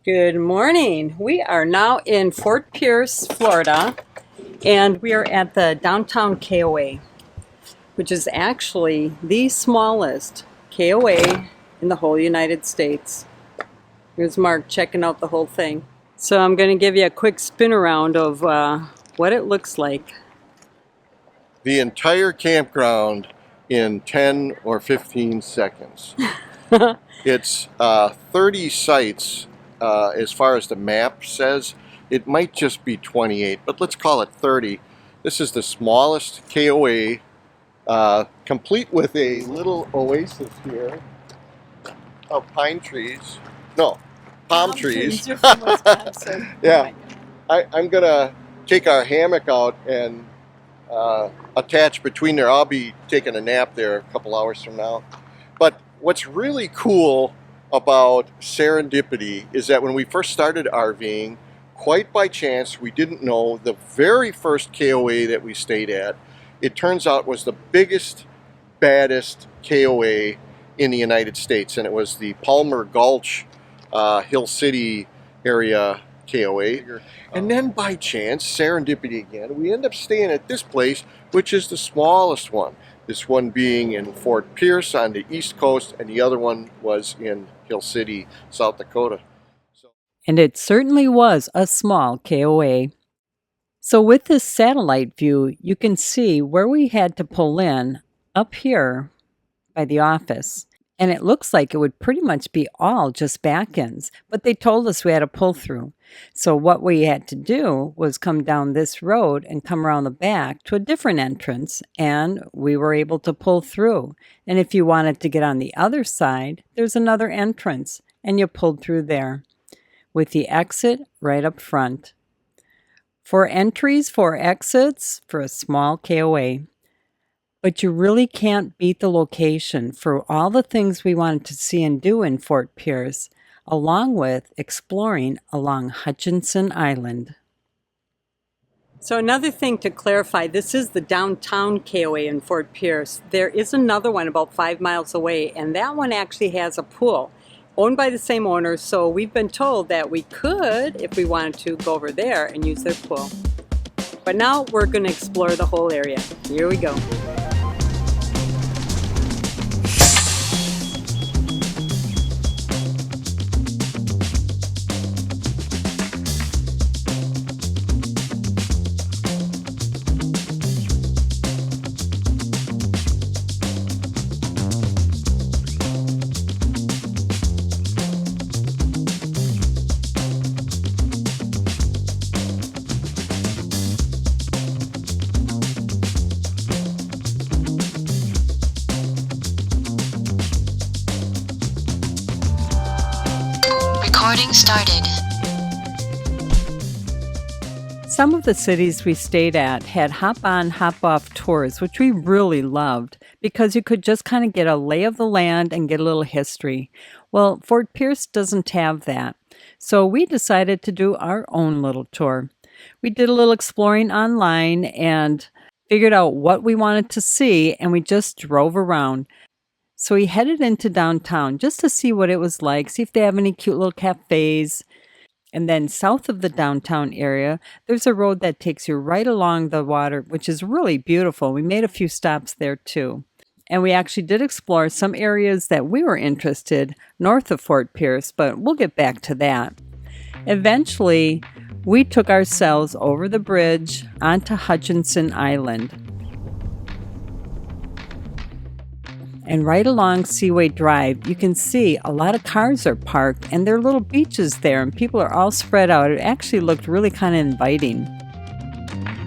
Good morning. We are now in Fort Pierce, Florida, and we are at the downtown KOA, which is actually the smallest KOA in the whole United States. Here's Mark checking out the whole thing. So I'm going to give you a quick spin around of what it looks like. The entire campground in 10 or 15 seconds. It's 30 sites as far as the map says. It might just be 28, but let's call it 30. This is the smallest KOA, complete with a little oasis here of pine trees. No, palm trees. Yeah, I'm gonna take our hammock out and attach between there. I'll be taking a nap there a couple hours from now. But what's really cool about serendipity is that when we first started RVing, quite by chance, we didn't know the very first KOA that we stayed at, it turns out was the biggest, baddest KOA in the United States, and it was the Palmer Gulch, Hill City area KOA. And then by chance, serendipity again, we end up staying at this place, which is the smallest one. This one being in Fort Pierce on the East Coast, and the other one was in Hill City, South Dakota. And it certainly was a small KOA. So with this satellite view, you can see where we had to pull in up here by the office. And it looks like it would pretty much be all just back ends, but they told us we had to pull through. So what we had to do was come down this road and come around the back to a different entrance, and we were able to pull through. And if you wanted to get on the other side, there's another entrance, and you pulled through there with the exit right up front. 4 entries, 4 exits for a small KOA. But you really can't beat the location for all the things we wanted to see and do in Fort Pierce, along with exploring along Hutchinson Island. So another thing to clarify, this is the downtown KOA in Fort Pierce. There is another one about 5 miles away, and that one actually has a pool owned by the same owner, so we've been told that we could, if we wanted to, go over there and use their pool. But now we're going to explore the whole area. Here we go. Recording started. Some of the cities we stayed at had hop-on, hop-off tours, which we really loved because you could just kind of get a lay of the land and get a little history. Well, Fort Pierce doesn't have that, so we decided to do our own little tour. We did a little exploring online and figured out what we wanted to see, and we just drove around. So we headed into downtown just to see what it was like, see if they have any cute little cafes. And then south of the downtown area, there's a road that takes you right along the water, which is really beautiful. We made a few stops there too. And we actually did explore some areas that we were interested north of Fort Pierce, but we'll get back to that. Eventually, we took ourselves over the bridge onto Hutchinson Island. And right along Seaway Drive, you can see a lot of cars are parked, and there are little beaches there, and people are all spread out. It actually looked really kind of inviting.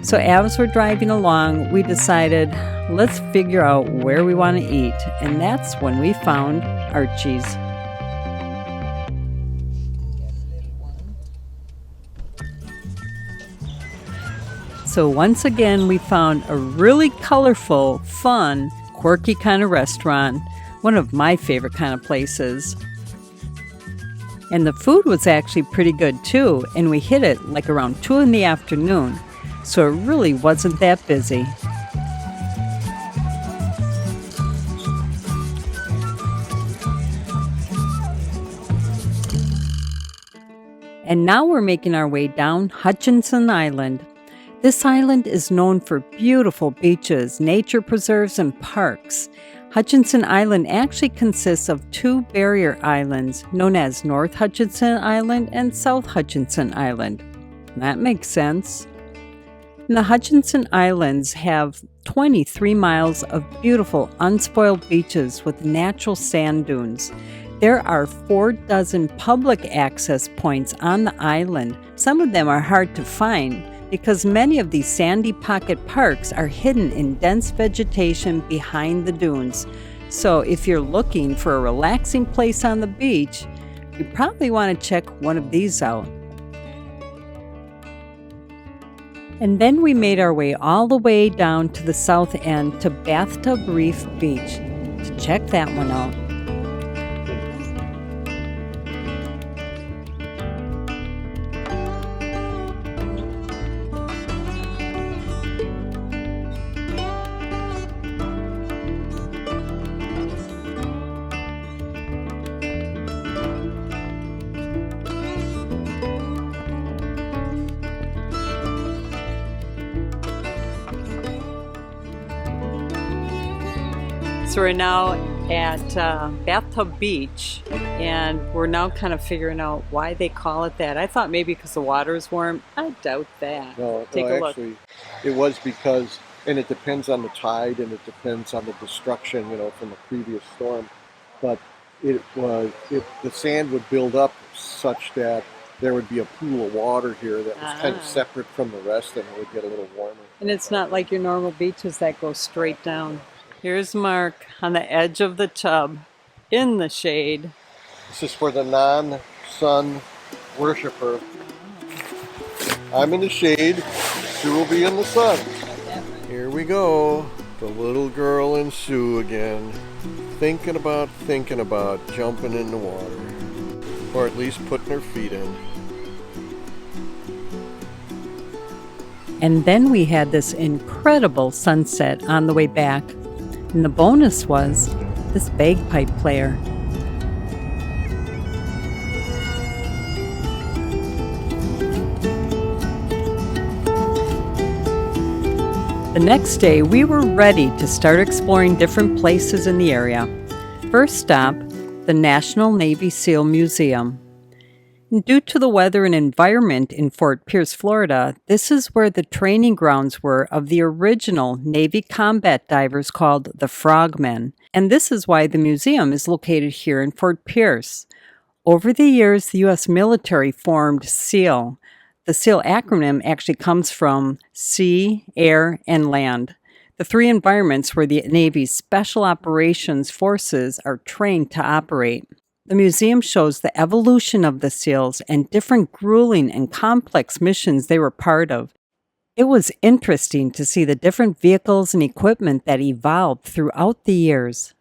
So as we're driving along, we decided, let's figure out where we want to eat, and that's when we found Archie's. So once again, we found a really colorful, fun, quirky kind of restaurant, one of my favorite kind of places. And the food was actually pretty good too, and we hit it like around 2 in the afternoon, so it really wasn't that busy. And now we're making our way down Hutchinson Island. This island is known for beautiful beaches, nature preserves, and parks. Hutchinson Island actually consists of two barrier islands known as North Hutchinson Island and South Hutchinson Island. That makes sense. And the Hutchinson Islands have 23 miles of beautiful, unspoiled beaches with natural sand dunes. There are 4 dozen public access points on the island. Some of them are hard to find because many of these sandy pocket parks are hidden in dense vegetation behind the dunes. So if you're looking for a relaxing place on the beach, you probably want to check one of these out. And then we made our way all the way down to the south end to Bathtub Reef Beach to check that one out. So we're now at Bathtub Beach, and we're now kind of figuring out why they call it that. I thought maybe because the water is warm. I doubt that. No, Take a look. actually, it was because, and it depends on the tide, and it depends on the destruction, from a previous storm. But the sand would build up such that there would be a pool of water here that was kind of separate from the rest, and it would get a little warmer. And it's not like your normal beaches that go straight down. Here's Mark on the edge of the tub, in the shade. This is for the non-sun worshiper. I'm in the shade, Sue will be in the sun. Here we go, the little girl and Sue again, thinking about jumping in the water, or at least putting her feet in. And then we had this incredible sunset on the way back. And the bonus was this bagpipe player. The next day, we were ready to start exploring different places in the area. First stop, the National Navy SEAL Museum. Due to the weather and environment in Fort Pierce, Florida, this is where the training grounds were of the original Navy combat divers called the Frogmen. And this is why the museum is located here in Fort Pierce. Over the years, the U.S. military formed SEAL. The SEAL acronym actually comes from sea, air, and land. The 3 environments where the Navy's Special Operations Forces are trained to operate. The museum shows the evolution of the SEALs and different grueling and complex missions they were part of. It was interesting to see the different vehicles and equipment that evolved throughout the years.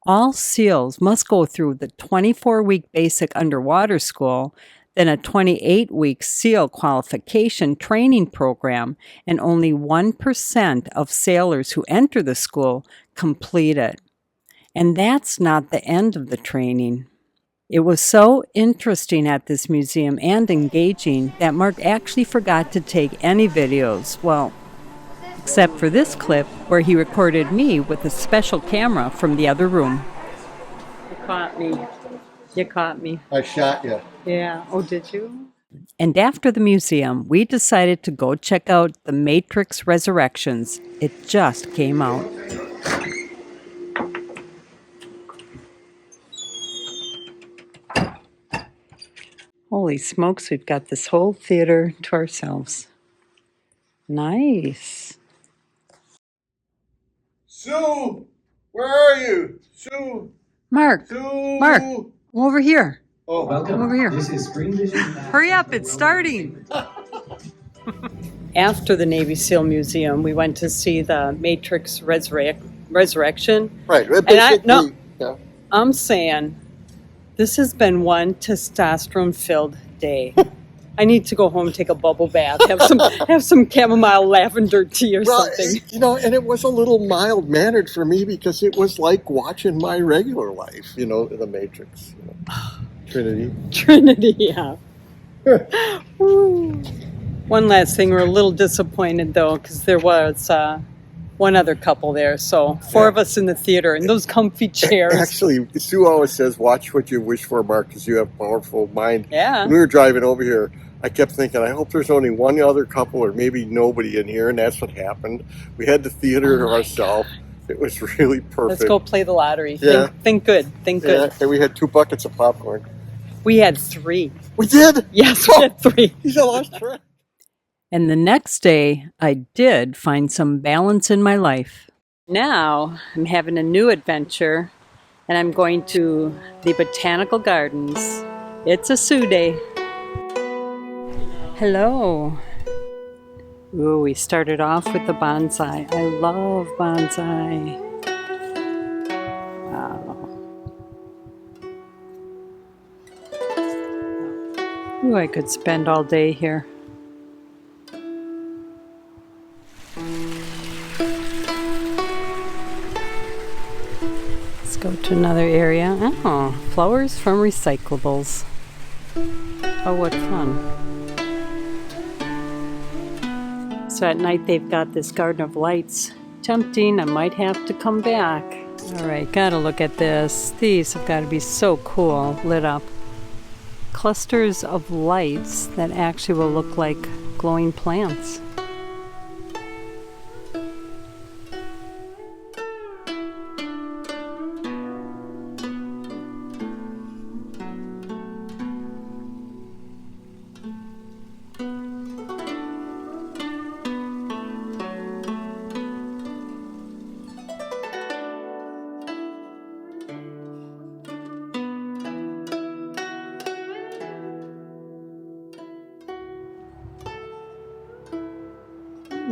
All SEALs must go through the 24-week basic underwater school, then a 28-week SEAL qualification training program, and only 1% of sailors who enter the school complete it. And that's not the end of the training. It was so interesting at this museum and engaging that Mark actually forgot to take any videos, well, except for this clip where he recorded me with a special camera from the other room. You caught me. You caught me. I shot you. Yeah. Oh, did you? And after the museum, we decided to go check out The Matrix Resurrections. It just came out. Holy smokes, we've got this whole theater to ourselves. Nice. Sue, where are you? Sue. Mark, Sue. Mark, over here. Oh, Welcome. Over here. This is Spring Vision. Hurry up, it's starting. After the Navy SEAL Museum, we went to see the Matrix Resurrection. Right. And yeah. I'm saying this has been one testosterone-filled day. I need to go home, take a bubble bath, have some chamomile lavender tea or something. And it was a little mild-mannered for me because it was like watching my regular life, The Matrix. Trinity. Trinity, yeah. One last thing, we're a little disappointed though, because there was one other couple there. So four of us in the theater in those comfy chairs. Actually, Sue always says, watch what you wish for, Mark, because you have a powerful mind. Yeah. When we were driving over here, I kept thinking, I hope there's only one other couple or maybe nobody in here, and that's what happened. We had the theater to ourselves. It was really perfect. Let's go play the lottery. Yeah. Think good. Think good. Yeah, and we had 2 buckets of popcorn. We had 3. We did? Yes, we had 3. He's a lost track. And the next day, I did find some balance in my life. Now, I'm having a new adventure, and I'm going to the Botanical Gardens. It's a Sue day. Hello. Ooh, we started off with the bonsai. I love bonsai. Wow. Ooh, I could spend all day here. Let's go to another area. Oh, flowers from recyclables. Oh, what fun. So at night they've got this garden of lights. Tempting, I might have to come back. All right, gotta look at this. These have got to be so cool, lit up. Clusters of lights that actually will look like glowing plants.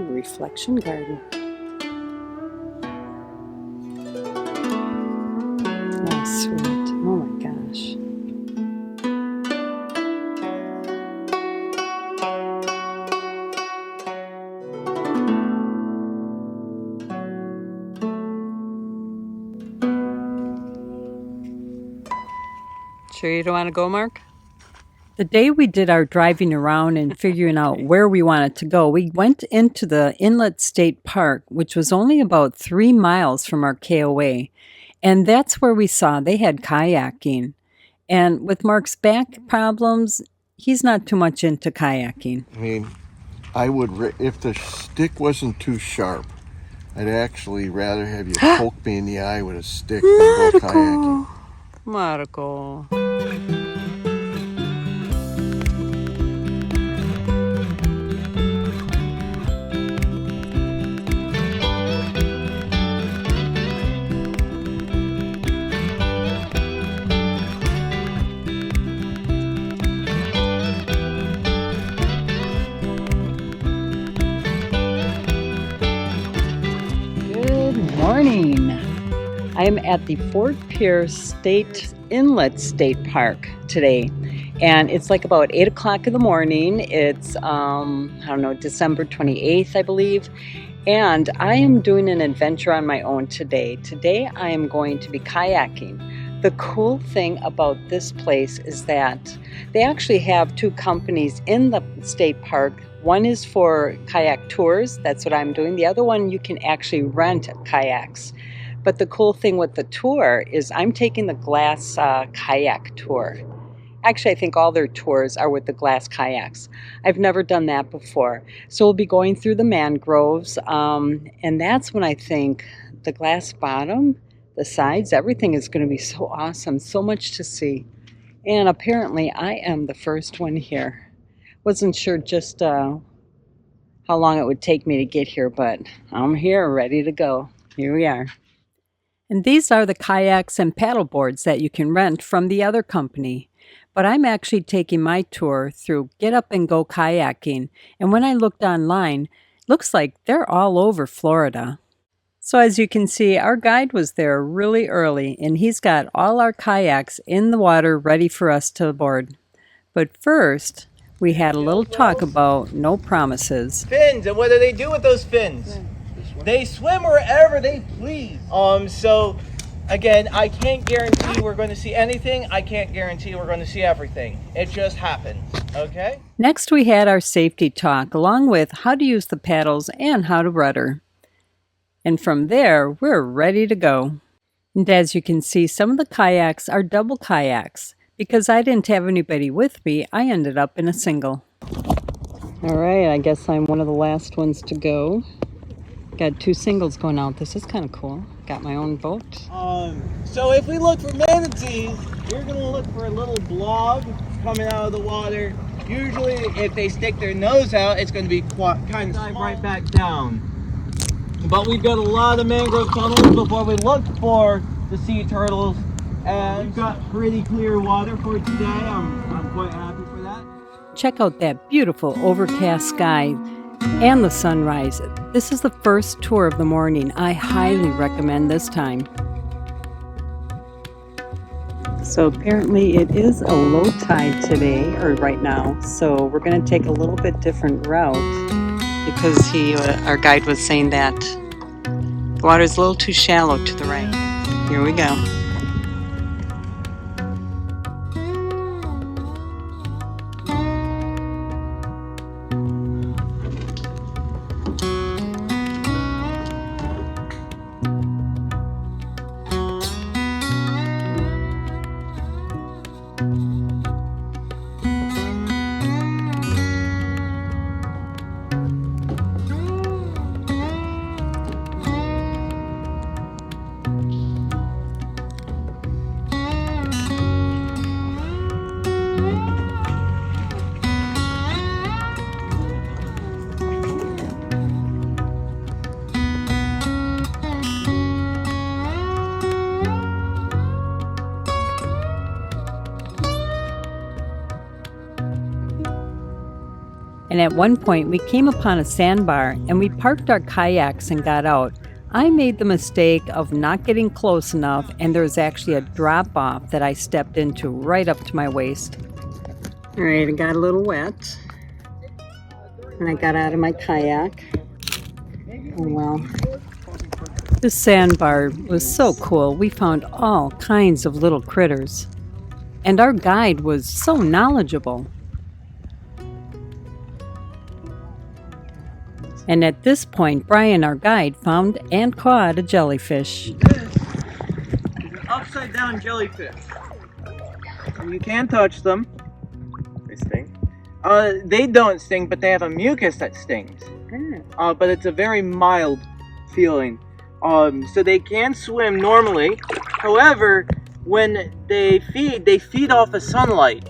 Reflection garden. Oh, sweet. Oh my gosh. Sure you don't want to go, Mark? The day we did our driving around and figuring out where we wanted to go, we went into the Inlet State Park, which was only about 3 miles from our KOA. And that's where we saw they had kayaking. And with Mark's back problems, he's not too much into kayaking. I mean, I would, if the stick wasn't too sharp, I'd actually rather have you poke me in the eye with a stick than go kayaking. Marco. Morning. I am at the Fort Pierce State Inlet State Park today, and it's like about 8 o'clock in the morning. It's I don't know, December 28th, I believe, and I am doing an adventure on my own today. Today I am going to be kayaking. The cool thing about this place is that they actually have 2 companies in the state park. One is for kayak tours, that's what I'm doing. The other one, you can actually rent kayaks. But the cool thing with the tour is I'm taking the glass kayak tour. Actually, I think all their tours are with the glass kayaks. I've never done that before. So we'll be going through the mangroves, and that's when I think the glass bottom, the sides, everything is going to be so awesome, so much to see. And apparently I am the first one here. Wasn't sure just how long it would take me to get here, but I'm here, ready to go. Here we are. And these are the kayaks and paddle boards that you can rent from the other company. But I'm actually taking my tour through Get Up and Go Kayaking. And when I looked online, looks like they're all over Florida. So as you can see, our guide was there really early, and he's got all our kayaks in the water ready for us to board. But first, we had a little talk about no promises. Fins, and what do they do with those fins? They swim wherever they please. So again, I can't guarantee we're going to see anything. I can't guarantee we're going to see everything. It just happens. Okay? Next, we had our safety talk, along with how to use the paddles and how to rudder. And from there, we're ready to go. And as you can see, some of the kayaks are double kayaks. Because I didn't have anybody with me, I ended up in a single. All right, I guess I'm one of the last ones to go. Got 2 singles going out. This is kind of cool. Got my own boat. So if we look for manatees, you're gonna look for a little blob coming out of the water. Usually, if they stick their nose out, it's gonna be kind of dive right back down. But we've got a lot of mangrove tunnels before we look for the sea turtles, and we've got pretty clear water for today. I'm quite happy for that. Check out that beautiful overcast sky and the sunrise. This is the first tour of the morning. I highly recommend this time. So apparently it is a low tide today, or right now, so we're going to take a little bit different route because our guide was saying that the water is a little too shallow to the right. Here we go. And at one point, we came upon a sandbar and we parked our kayaks and got out. I made the mistake of not getting close enough, and there was actually a drop-off that I stepped into right up to my waist. All right, I got a little wet, and I got out of my kayak. Oh well. This sandbar was so cool. We found all kinds of little critters. And our guide was so knowledgeable. And at this point, Brian, our guide, found and caught a jellyfish. This is an upside down jellyfish. You can touch them. They sting? They don't sting, but they have a mucus that stings. But it's a very mild feeling. So they can swim normally. However, when they feed off of sunlight.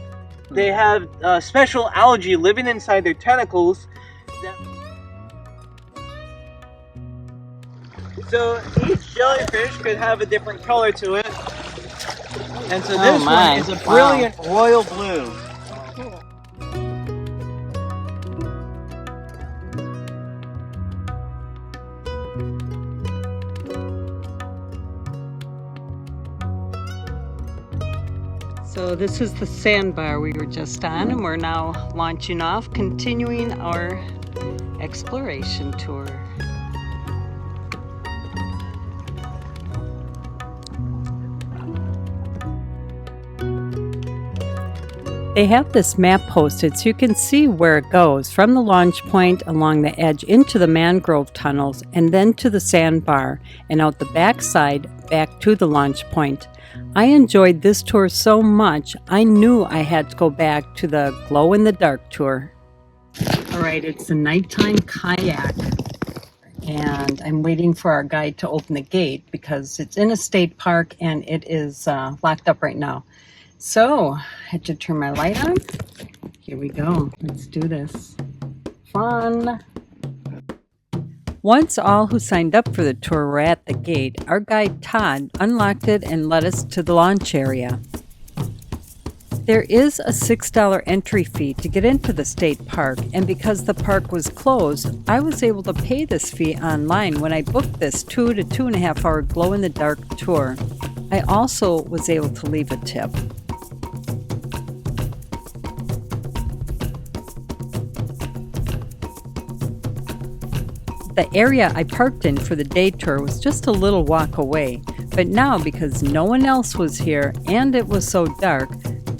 They have special algae living inside their tentacles. So each jellyfish could have a different color to it. And so this one is a brilliant royal blue. So this is the sandbar we were just on, and we're now launching off, continuing our exploration tour. They have this map posted so you can see where it goes from the launch point along the edge into the mangrove tunnels and then to the sandbar and out the backside back to the launch point. I enjoyed this tour so much, I knew I had to go back to the glow-in-the-dark tour. Alright, it's a nighttime kayak, and I'm waiting for our guide to open the gate because it's in a state park and it is locked up right now. So, I had to turn my light on. Here we go. Let's do this. Fun! Once all who signed up for the tour were at the gate, our guide Todd unlocked it and led us to the launch area. There is a $6 entry fee to get into the state park, and because the park was closed, I was able to pay this fee online when I booked this 2 to 2.5 hour glow-in-the-dark tour. I also was able to leave a tip. The area I parked in for the day tour was just a little walk away, but now because no one else was here and it was so dark,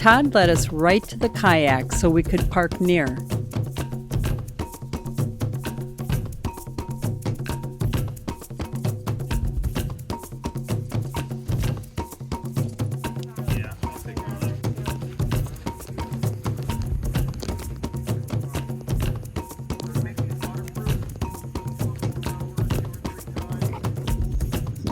Todd led us right to the kayak so we could park near.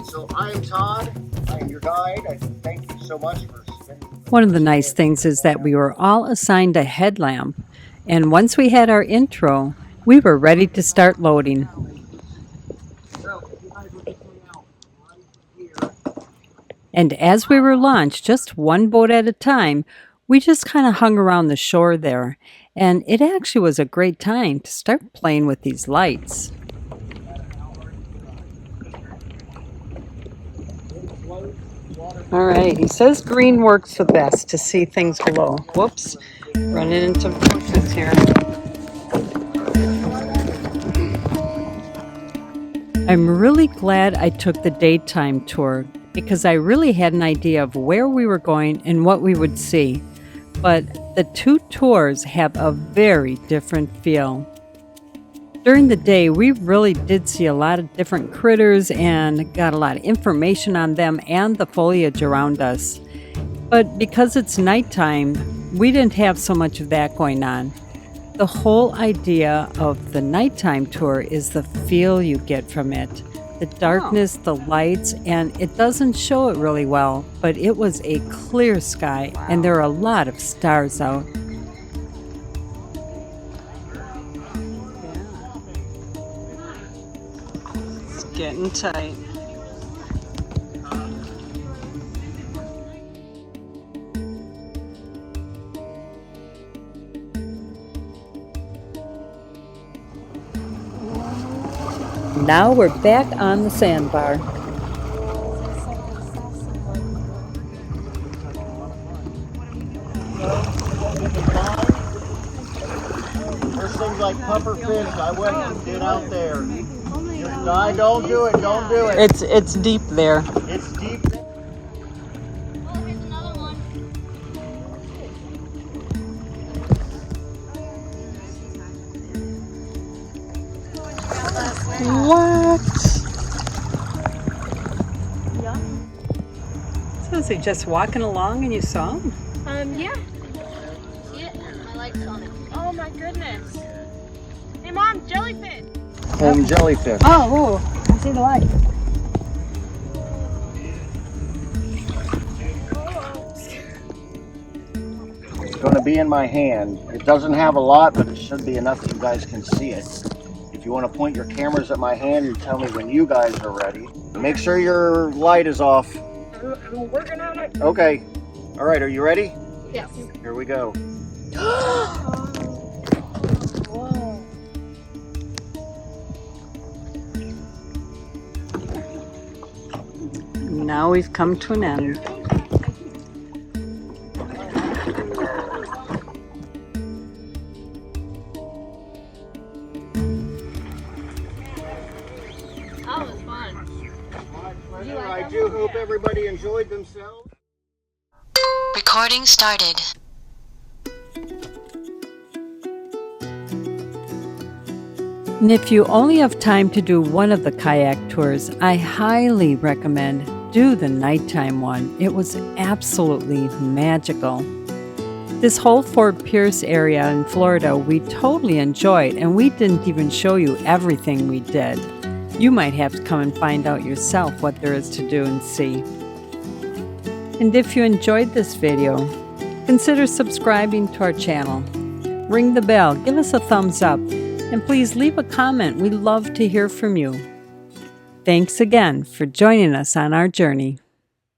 So I am Todd. I am your guide. I thank you so much for spending. One of the nice things is that we were all assigned a headlamp, and once we had our intro, we were ready to start loading. And as we were launched, just one boat at a time, we just kind of hung around the shore there, and it actually was a great time to start playing with these lights. All right, he says green works the best to see things glow. Whoops, running into bushes here. I'm really glad I took the daytime tour because I really had an idea of where we were going and what we would see. But the two tours have a very different feel. During the day, we really did see a lot of different critters and got a lot of information on them and the foliage around us. But because it's nighttime, we didn't have so much of that going on. The whole idea of the nighttime tour is the feel you get from it. The darkness, the lights, and it doesn't show it really well, but it was a clear sky and there are a lot of stars out. Getting tight. Now we're back on the sandbar. There's things like puffer fish. I wouldn't get out there. No, don't do it. Don't do it. It's deep there. It's deep. Oh, here's another one. What? So is he just walking along and you saw him? Yeah. See it? I like Sonic. Oh my goodness. Hey Mom, jellyfish. Home jellyfish. Oh, I see the light. It's going to be in my hand. It doesn't have a lot, but it should be enough that you guys can see it. If you want to point your cameras at my hand and tell me when you guys are ready. Make sure your light is off. I'm working on it. Okay. All right, are you ready? Yes. Here we go. Now we've come to an end. That was fun. My pleasure. I do hope everybody enjoyed themselves. Recording started. And if you only have time to do one of the kayak tours, I highly recommend do the nighttime one. It was absolutely magical. This whole Fort Pierce area in Florida we totally enjoyed, and we didn't even show you everything we did. You might have to come and find out yourself what there is to do and see. And if you enjoyed this video, consider subscribing to our channel. Ring the bell, give us a thumbs up, and please leave a comment. We love to hear from you. Thanks again for joining us on our journey.